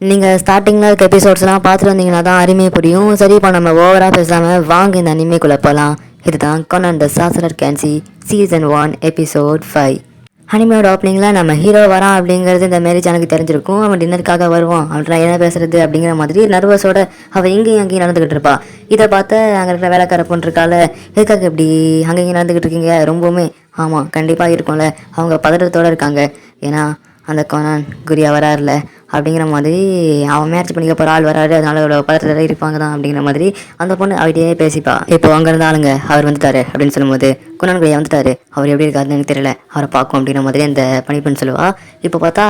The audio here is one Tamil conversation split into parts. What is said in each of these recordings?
நீங்கள் ஸ்டார்டிங்கில் இருக்க எபிசோட்ஸ்லாம் பார்த்துட்டு வந்தீங்கன்னா தான் அருமையை புரியும். சரி, இப்போ நம்ம ஓவராக பேசாமல் வாங்க இந்த அனிமேக்குள்ளே போகலாம். இதுதான் கொனான் த சாசரர் கேன்சி சீசன் 1 எபிசோட் 5. அனிமையோட ஓப்பனிங்கில் நம்ம ஹீரோ வரான் அப்படிங்கிறது இந்த மாரி எனக்கு தெரிஞ்சிருக்கும். அவன் டின்னருக்காக வருவான், அவன் என்ன பேசுறது அப்படிங்கிற மாதிரி நர்வஸோட அவள் இங்கேயும் அங்கேயும் நடந்துக்கிட்டு இருப்பா. இதை பார்த்து அங்கே இருக்கிற வேலைக்கார பொண்ணு இருக்கால, எதுக்காக இப்படி அங்கேயும் நடந்துக்கிட்டு இருக்கீங்க, ரொம்பவுமே ஆமாம் கண்டிப்பாக இருக்கும்ல, அவங்க பதட்டத்தோடு இருக்காங்க. ஏன்னா அந்த கொனான் குரியா வராருல அப்படிங்கிற மாதிரி, அவன் மேட்ச் பண்ணிக்க போகிற ஆள் வராரு, அதனால அவ்வளோ பதட்டத்தில் இருப்பாங்க தான் அப்படிங்கிற மாதிரி அந்த பொண்ணு அவகிட்டே பேசிப்பா. இப்போ அங்கே இருந்த ஆளுங்க அவர் வந்துட்டாரு அப்படின்னு சொல்லும்போது, கொனான் குரியா வந்துட்டாரு, அவர் எப்படி இருக்காருன்னு எனக்கு தெரியல, அவரை பார்க்கும் அப்படிங்கிற மாதிரி அந்த பணிப்பெண் சொல்லுவா. இப்போ பார்த்தா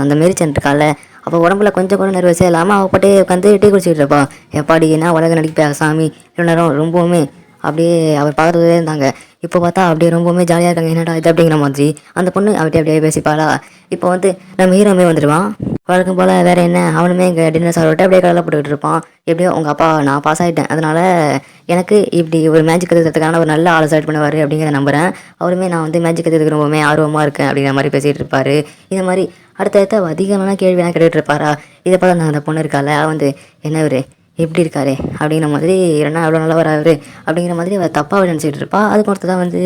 அந்த மெரிச்சன் இருக்கால, அப்போ உடம்புல கொஞ்சம் கூட நர்வஸே இல்லாமல் அவள் பாட்டே உட்காந்து டீ குடிச்சிட்டு இருப்பா. எப்பாடி என்ன உலக நடிப்பா சாமி, இவ்வளோ நேரம் ரொம்பவுமே அப்படியே அவர் பார்த்துட்டே இருந்தாங்க. இப்போ பார்த்தா அப்படியே ரொம்பவுமே ஜாலியாக இருக்காங்க, என்னடா இது அப்படிங்கிற மாதிரி அந்த பொண்ணு அவட்டே அப்படியே பேசிப்பாளா. இப்போ வந்து நம்ம ஹீரோமே வந்துடுவான். வழக்கம் போல் வேறு என்ன, அவனுமே இங்கே டின்னர் சாப்பிட்டு அப்படியே கடலை போட்டுக்கிட்டு இருப்பான். எப்படியோ உங்கள் அப்பா நான் பாஸ் ஆகிட்டேன், அதனால் எனக்கு இப்படி ஒரு மேஜிக் கற்றுக்கிறதுக்கான ஒரு நல்ல ஆளை செலக்ட் பண்ணுவார் அப்படிங்கிறத நம்புகிறேன். அவருமே நான் வந்து மேஜிக் கற்றுக்கிறதுக்கு ரொம்பவுமே ஆர்வமாக இருக்கேன் அப்படிங்கிற மாதிரி பேசிகிட்டு இருப்பார். இந்த மாதிரி அடுத்தடுத்த அதிகமான கேள்வியெல்லாம் கேட்டுட்டு இருப்பாரா. இதை பார்த்து நான் அந்த பொண்ணு இருக்கால, வந்து என்ன ஒரு எப்படி இருக்காரு அப்படிங்கிற மாதிரி, இல்லைன்னா அவ்வளோ நல்லா வராரு அப்படிங்கிற மாதிரி அவள் தப்பாக நினச்சிட்டு இருப்பா. அதுக்கு ஒருத்தர் தான் வந்து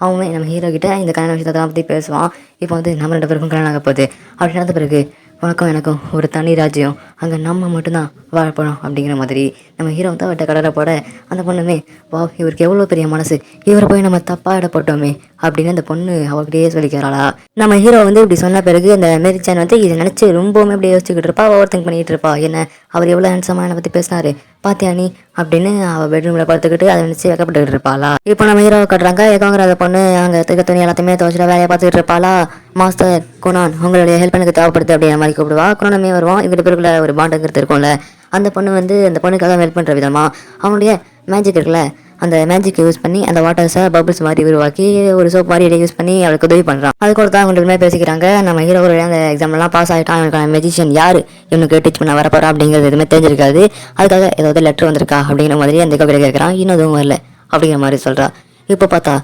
அவன் நம்ம ஹீரோ கிட்ட இந்த கல்யாண விஷயத்தான் பற்றி பேசுவான். இப்போ வந்து நம்ம 2 பேருக்கும் கல்யாணம் ஆக போகுது, அப்படி நடந்த பிறகு உனக்கும் எனக்கும் ஒரு தனி ராஜ்யம், அங்கே நம்ம மட்டும்தான் வாழப்போம் அப்படிங்கிற மாதிரி நம்ம ஹீரோ வந்து அவட்ட கடலை போட, அந்த பொண்ணுமே வா இவருக்கு எவ்வளோ பெரிய மனசு, இவரை போய் நம்ம தப்பாக இட போட்டோமே அப்படின்னு அந்த பொண்ணு அவகிட்டயே சொல்லிக்கிறாளா. நம்ம ஹீரோ வந்து இப்படி சொன்ன பிறகு அந்த மேரிச்சான் வந்து இதை நினச்சி ரொம்பவுமே அப்படியே யோசிச்சுக்கிட்டு இருப்பா, ஓவர் திங்க் பண்ணிகிட்டு இருப்பா. என்ன அவர் எவ்வளோ ஹேண்ட்ஸமாக என்னை பற்றி பேசினாரு பாத்தியா நீ அப்படின்னு அவள் பெட்ரூமில் படுத்துக்கிட்டு அதை நினச்சி வைக்கப்பட்டுக்கிட்டு இருப்பாளா. இப்போ நம்ம ஹீரோ கட்டுறாங்க, ஏகாங்கிற அந்த பொண்ணு அங்கே இருக்க துணி எல்லாத்தையுமே துவச்சிட்டு வேலையை பார்த்துக்கிட்டு இருப்பாளா. மாஸ்டர் கொனான் உங்களுடைய ஹெல்ப் எனக்கு தேவைப்படுது அப்படிங்கிற மாதிரி கூப்பிடுவா. கொனானமே வருவான். இவங்க பேருக்குள்ள ஒரு பாண்டுங்கிறது இருக்கும்ல, அந்த பொண்ணு வந்து அந்த பொண்ணுக்காக ஹெல்ப் பண்ணுற விதமாக அவனுடைய மேஜிக் இருக்குல்ல, அந்த மேஜிக்கை யூஸ் பண்ணி அந்த வாட்டர்ஸை பபிள்ஸ் மாதிரி உருவாக்கி ஒரு சோப் மாதிரி யூஸ் பண்ணி அவளுக்கு உதவி பண்ணுறான். அது கூட தான் அவங்களுக்கு பேசிக்கிறாங்க. நம்ம ஹீரோ ஒரு அந்த எக்ஸாம்லாம் பாஸ் ஆகிட்டான், அவனுக்கான மெஜிஷியன் யார் இவனுக்கு டீச் பண்ண வரப்போறா அப்படிங்கிறது எதுவுமே தெரிஞ்சிருக்காது. அதுக்காக ஏதாவது லெட்டர் வந்திருக்கா அப்படிங்கிற மாதிரி அந்த கவிதை கேட்குறான். இன்னும் எதுவும் வரல அப்படிங்கிற மாதிரி சொல்கிறா. இப்போ பார்த்தா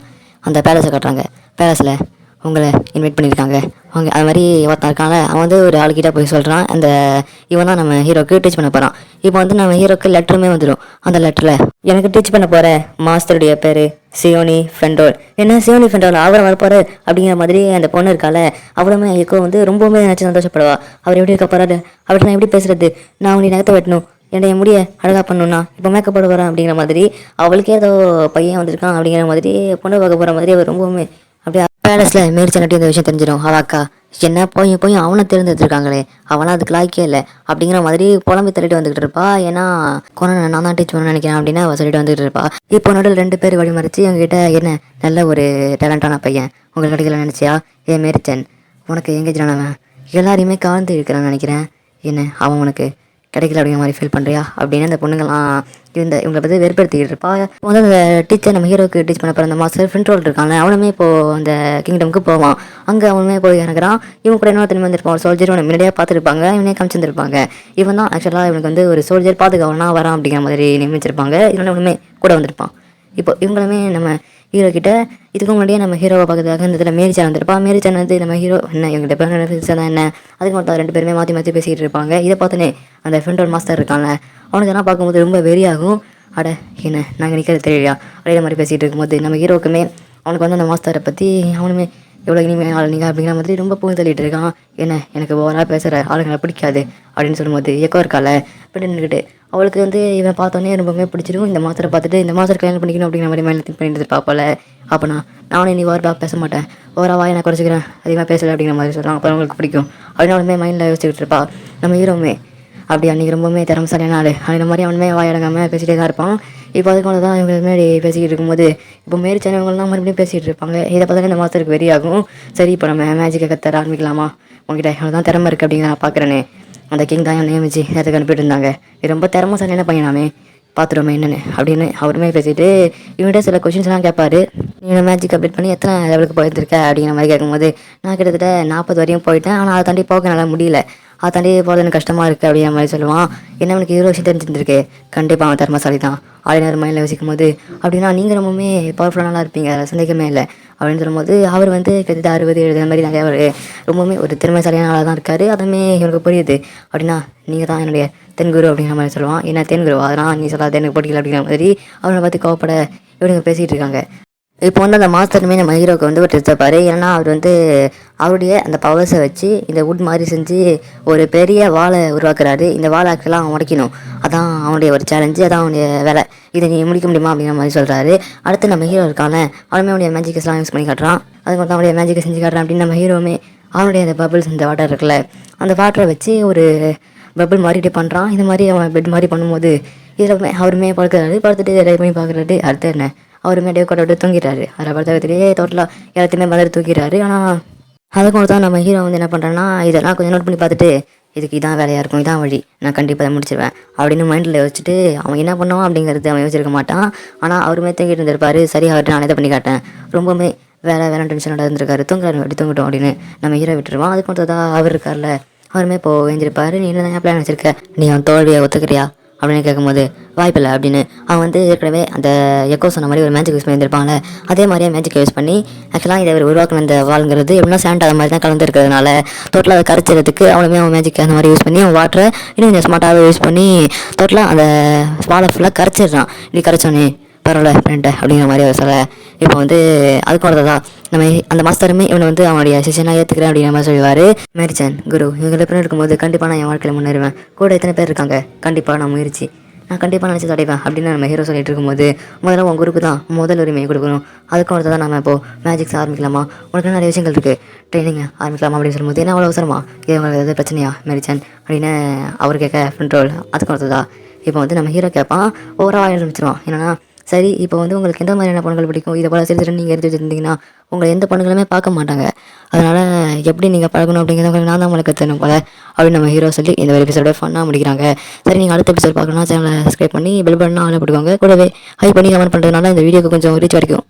அந்த பேலஸை கட்டுறாங்க. பேலஸில் உங்களை இன்வைட் பண்ணியிருக்காங்க அவங்க, அது மாதிரி ஒருத்தன் இருக்காங்க, அவன் வந்து ஒரு ஆளுக்கிட்ட போய் சொல்கிறான், அந்த இவன் தான் நம்ம ஹீரோக்கு டீச் பண்ண போகிறான். இப்போ வந்து நம்ம ஹீரோக்கு லெட்டருமே வந்துடும். அந்த லெட்டரில் எனக்கு டீச் பண்ண போகிற மாஸ்டருடைய பேர் சியோனி ஃபெண்டோல், என்ன சியோனி ஃபெண்டோல் அவரை வரப்போறாரு அப்படிங்கிற மாதிரி அந்த பொண்ணு இருக்கால, அவளுமே எக்கோ வந்து ரொம்பவுமே நினச்சி சந்தோஷப்படுவா. அவர் எப்படி இருக்க போகிறாரு, அவர்கிட்ட நான் எப்படி பேசுறது, நான் உங்களை நகத்தை வெட்டணும், என்னுடைய முடிய அழகாக பண்ணணும்னா இப்போ மேக்கப் போட போகிறேன் அப்படிங்கிற மாதிரி, அவளுக்கே ஏதோ பையன் வந்திருக்கான் அப்படிங்கிற மாதிரி பொண்ணு பார்க்க போகிற மாதிரி அவர் ரொம்பவுமே அப்படியே பேலஸில் மேரிச்சனட்டி இந்த விஷயம் தெரிஞ்சிடும். அவள் அக்கா என்ன போய் அவனை தேர்ந்தெடுத்துருக்காங்களே, அவனா அதுக்கு லாய்க்கே இல்லை அப்படிங்கிற மாதிரி புலம்பி தள்ளிட்டு வந்துகிட்டு இருப்பா. ஏன்னா கொரோனா நான் தான் டீச் பண்ண நினைக்கிறேன் அப்படின்னு அவள் சொல்லிட்டு வந்துகிட்டு இருப்பா. இப்போ நடுவில் 2 பேர் வழிமறிச்சு அவங்ககிட்ட, என்ன நல்ல ஒரு டேலண்டான பையன் உங்களுக்கு கிடைக்கல நினச்சியா, மேரிச்சன் உனக்கு எங்கேஜ் ஆனவன் எல்லாரையுமே காழ்ந்து இருக்கிறான்னு நினைக்கிறேன், என்ன அவன் உனக்கு கிடைக்கல அப்படிங்கிற மாதிரி ஃபீல் பண்ணுறியா அப்படின்னு அந்த பொண்ணுங்கள்லாம் இவங்களை பற்றி வெறுப்படுத்திக்கிட்டு இருப்பா. வந்து அந்த டீச்சர் நம்ம ஹீரோக்கு டீச் பண்ண போகிற அந்த மாஸ்டர் ஃப்ரெண்ட் இருக்காங்க, அவனுமே இப்போது அந்த கிங்டமுக்கு போவான். அங்கே அவனுமே போய் இறங்குறான். இவன் கூட இன்னொரு தனிமை வந்திருப்பான், ஒரு சோல்ஜர் அவனை முன்னாடியே பார்த்துருப்பாங்க, இவனே காமிச்சிருப்பாங்க. இவன் தான் ஆக்சுவலாக இவனுக்கு வந்து ஒரு சோல்ஜர் பாதுகாவனா வரான் அப்படிங்கிற மாதிரி நியமிச்சிருப்பாங்க. இதனால ஒன்றுமே கூட வந்திருப்பான். இப்போ இவங்களுமே நம்ம ஹீரோ கிட்ட இதுக்கு முன்னாடியே நம்ம ஹீரோவை பார்க்கறதுக்காக இந்த இதில் மேரிச்சான் வந்திருப்பா. மேரிச்சான் வந்து நம்ம ஹீரோ என்ன இவங்ககிட்ட பேசுறதா என்ன, அதுக்கு மட்டும் 2 பேருமே மாற்றி பேசிகிட்டு இருப்பாங்க. இதை பார்த்துனே அந்த ஃப்ரெண்டோட மாஸ்டர் இருக்காங்க, அவனுக்கு எல்லாம் பார்க்கும்போது ரொம்ப வெறியாகும். அட என்ன நாங்கள் நிற்கிறது தெரியலையா அப்படிங்கிற மாதிரி பேசிகிட்டு இருக்கும்போது நம்ம ஹீரோக்குமே அவனுக்கு வந்து அந்த மாஸ்டரை பற்றி அவனுமே எவ்வளோ இனிமேல் ஆளுங்க அப்படிங்கிற மாதிரி ரொம்ப பூந்து தள்ளிட்டு இருக்கான். என்ன எனக்கு ஓவராக பேசுகிற ஆளுங்களை பிடிக்காது அப்படின்னு சொல்லும்போது எக்கோ இருக்கால இப்படி நின்றுக்கிட்டு அவளுக்கு வந்து இவன் பார்த்தோன்னே ரொம்பவே பிடிச்சிருக்கும். இந்த மாஸ்டரை பார்த்துட்டு இந்த மாஸ்டர் கல்யாணம் பண்ணிக்கணும் அப்படிங்கிற மாதிரி மேலே திங்க் பண்ணிட்டு இருப்பாப்போல. அப்போனா நானும் நீ ஓவராக பேச மாட்டேன், ஓவராக நான் குறைச்சிக்கிறேன், அதிகமாக பேசலை அப்படிங்கிற மாதிரி சொல்கிறான். அப்போ அவங்களுக்கு பிடிக்கும் அப்படின்னாலுமே மைண்டில் யோசிச்சுக்கிட்டு இருப்பா. நம்ம ஹீரோவுமே அப்படி அன்றைக்கி ரொம்பவுமே திறமசாலியான ஆள் அப்படின்ற மாதிரி அவனுமே வாயடங்காமல் பேசிகிட்டே தான் இருப்பான். இப்போ அதுக்கு தான் இவங்க முன்னாடி பேசிக்கிட்டு இருக்கும்போது இப்போ மாரி சேனல்கள்லாம் மறுபடியும் பேசிகிட்டு இருப்பாங்க. இதை பார்த்தாலே இந்த மாதத்துக்கு வெறியாகும். சரி இப்போ நம்ம மேஜிக்கை கற்று ஆரம்பிக்கலாமா, உங்ககிட்ட எவ்வளோ தான் திறமை இருக்குது அப்படின்னு நான் பார்க்குறேனே, அந்த கிங் தான் நியமிச்சு நேரத்துக்கு அனுப்பிட்டு இருந்தாங்க, இது ரொம்ப திறமசாலியான பையனாமே, பார்த்துருவோமே என்னென்னு அப்படின்னு அவருமே பேசிட்டு இவன்கிட்ட சில கொஷின்ஸ்லாம் கேட்பாரு. நீ மேஜிக் அப்டேட் பண்ணி எத்தனை லெவலுக்கு போயிருக்க அப்படிங்கிற மாதிரி கேட்கும்போது, நான் கிட்டத்தட்ட 40 வரையும் போயிட்டேன், ஆனால் அதை தாண்டி போக நல்லா முடியல அதாண்டி போகிறது எனக்கு கஷ்டமாக இருக்குது அப்படிங்கிற மாதிரி சொல்லுவான். என்ன அவனுக்கு ஹீரோ விஷயம் தெரிஞ்சிருந்துருக்கு, கண்டிப்பாக அவன் தர்மசாலி தான் அப்படின்னு மைண்டில் யோசிக்கும் போது, அப்படின்னா நீங்கள் ரொம்பவுமே பவர்ஃபுல்லாக இருப்பீங்க, அதில் சந்தேகமே இல்லை அப்படின்னு சொல்லும்போது, அவர் வந்து கிட்டத்தட்ட 60-70 மாதிரி நிறையா ஒரு ரொம்பவுமே ஒரு திறமைசாலியான ஆளாக தான் இருக்கார். அதுவுமே இவனுக்கு புரியுது. அப்படின்னா நீங்கள் தான் என்னுடைய தென்குரு அப்படிங்கிற மாதிரி சொல்லுவான். என்ன தென்குரு, அதெல்லாம் நீ சொல்லாத, எனக்கு பிடிக்கல அப்படிங்கிற மாதிரி அவனை பார்த்து கோவப்பட இவனுங்க பேசிகிட்டு இருக்காங்க. இப்போ வந்து அந்த மாஸ்டருமே நம்ம ஹீரோவுக்கு வந்து ஒரு டிப்ஸ் தப்பார். ஏன்னா அவர் வந்து அவருடைய அந்த பவர்ஸை வச்சு இந்த வுட் மாதிரி செஞ்சு ஒரு பெரிய வாழை உருவாக்குறாரு. இந்த வாழை ஆக்கெல்லாம் அவன் உடைக்கணும், அதான் அவனுடைய ஒரு சேலஞ்சு, அதான் அவனுடைய வேலை. இதை நீ முடிக்க முடியுமா அப்படிங்கிற மாதிரி சொல்கிறாரு. அடுத்து நம்ம ஹீரோ இருக்கான அவனுமே அவனுடைய மேஜிக்ஸ்லாம் யூஸ் பண்ணி காட்டுறான். அதுக்கு வந்து அவனுடைய மேஜிக்கை செஞ்சு காட்டுறான். அப்படின்னு நம்ம ஹீரோவுமே அவனுடைய அந்த பபிள்ஸ், இந்த வாட்டர் இருக்குல்ல, அந்த வாட்டரை வச்சு ஒரு பபிள் மாதிரி பண்ணுறான். இந்த மாதிரி அவன் பெட் மாதிரி பண்ணும்போது இதில் அவருமே படுக்கிறாரு. படுத்துட்டு ரெடி பண்ணி பார்க்குறாரு. அடுத்து என்ன, அவருமே டே கொட்ட விட்டு தூங்கிட்டாரு. அதில் படுத்தகத்திலேயே டோட்டலாக எல்லாத்தையுமே வந்துட்டு தூக்கிட்டாரு. ஆனால் அதுக்கு தான் நம்ம ஹீரோ வந்து என்ன பண்ணுறான்னா, இதெல்லாம் கொஞ்சம் நோட் பண்ணி பார்த்துட்டு, இதுக்கு இதான் வேலையாக இருக்கும், இதான் வழி, நான் கண்டிப்பாக அதை முடிச்சிடுவேன் அப்படின்னு மைண்டில் யோசிச்சுட்டு அவன் என்ன பண்ணுவான் அப்படிங்கிறது அவன் யோசிச்சிருக்க மாட்டான். ஆனால் அவருமே தூங்கிட்டு இருந்திருப்பாரு. சரி, அவர்கிட்ட நான் இதை பண்ணி காட்டேன், ரொம்பவுமே வேலை டென்ஷனோட இருந்திருக்காரு, தூங்குறாரு, அப்படி தூங்கிட்டோம் அப்படின்னு நம்ம ஹீரோ விட்டுருவான். அதுக்கு தான் அவர் இருக்கார்ல, அவருமே இப்போ எழுந்திருப்பாரு. நீ என்ன பிளான் வச்சிருக்க, நீ அவன் தோல்வியை ஒத்துக்கிறியா அப்படின்னு கேட்கும்போது, வாய்ப்பில்லை அப்படின்னு அவன் வந்து ஏற்கனவே அந்த எக்கோ சொன்ன மாதிரி ஒரு மேஜிக் யூஸ் பண்ணியிருப்பாங்களே, அதே மாதிரியே மேஜிக் யூஸ் பண்ணி ஆக்சுவலாக இதை உருவாக்கின அந்த வாளுங்கிறது எப்படின்னா சாண்ட் அது மாதிரி தான் கலந்துருக்கிறதுனால டோட்டலாக அதை கரைச்சிறதுக்கு அவனுமே அவன் மேஜிக் அந்த மாதிரி யூஸ் பண்ணி அவன் வாட்டரை இன்னும் கொஞ்சம் ஸ்மார்ட்டாகவே யூஸ் பண்ணி டோட்டலாக அந்த வாழை ஃபுல்லாக கரைச்சிடுறான். இப்படி கரைச்சோன்னே பரவாயில்ல ஃப்ரெண்ட்டை அப்படிங்கிற மாதிரி அவர் சொல்ல, இப்போ வந்து அதுக்கு வரதான் நம்ம அந்த மாஸ்டருமே இவனை வந்து அவனுடைய செஷனாக ஏற்றுக்கிறேன் அப்படிங்கிற மாதிரி சொல்லுவார். மேரிச்சன், குரு இவங்க எப்படி இருக்கும்போது கண்டிப்பாக நான் என் வாழ்க்கையில் முன்னேறுவேன், கூட எத்தனை பேர் இருக்காங்க, கண்டிப்பாக நான் முயற்சி, நான் கண்டிப்பாக நினச்சி தடைவேன் அப்படின்னு நம்ம ஹீரோ சொல்லிட்டு இருக்கும்போது, முதல்ல உன் குருக்கு தான் முதல் உரிமையை கொடுக்கணும், அதுக்கு ஒருத்தர் தான் நம்ம இப்போது மேஜிக்ஸ் ஆரம்பிக்கலாமா, உனக்கு நிறைய விஷயங்கள் இருக்குது, ட்ரைனிங் ஆரம்பிக்கலாமா அப்படின்னு சொல்லும்போது, என்ன அவ்வளோ அவசரமா, இது உங்களுக்கு எதாவது பிரச்சனையா மேரிச்சன் அப்படின்னு அவர் கேட்க, ஃப்ரெண்ட்ரோல் அதுக்கு ஒருத்ததா. இப்போ வந்து நம்ம ஹீரோ கேட்பான், ஓவராக ஆரம்பிச்சிருவான். என்னன்னா, சரி இப்போ வந்து உங்களுக்கு எந்த மாதிரியான படங்கள் பிடிக்கும், இதை போல் சிறு நீங்கள் எடுத்து வச்சுருந்தீங்கன்னா உங்களை எந்த படங்களுமே பார்க்க மாட்டாங்க, அதனால் எப்படி நீங்கள் பழகணும் அப்படிங்கிறத உங்களுக்கு நான் தான் உங்களுக்கு கற்றுணும் போல அப்படின்னு நம்ம ஹீரோ சொல்லி இந்த ஒரு எபிசோட ஃபன்னாக முடிக்கிறாங்க. சரி, நீங்கள் அடுத்த எபிசோட் பார்க்கணும்னா சேனலை சப்ஸ்கிரைப் பண்ணி பெல் பட்டனை ஆன் போட்டுக்கோங்க. கூடவே ஹை பண்ணி கமெண்ட் பண்ணுறதுனால இந்த வீடியோக்கு கொஞ்சம் ரீச் வரைக்கும்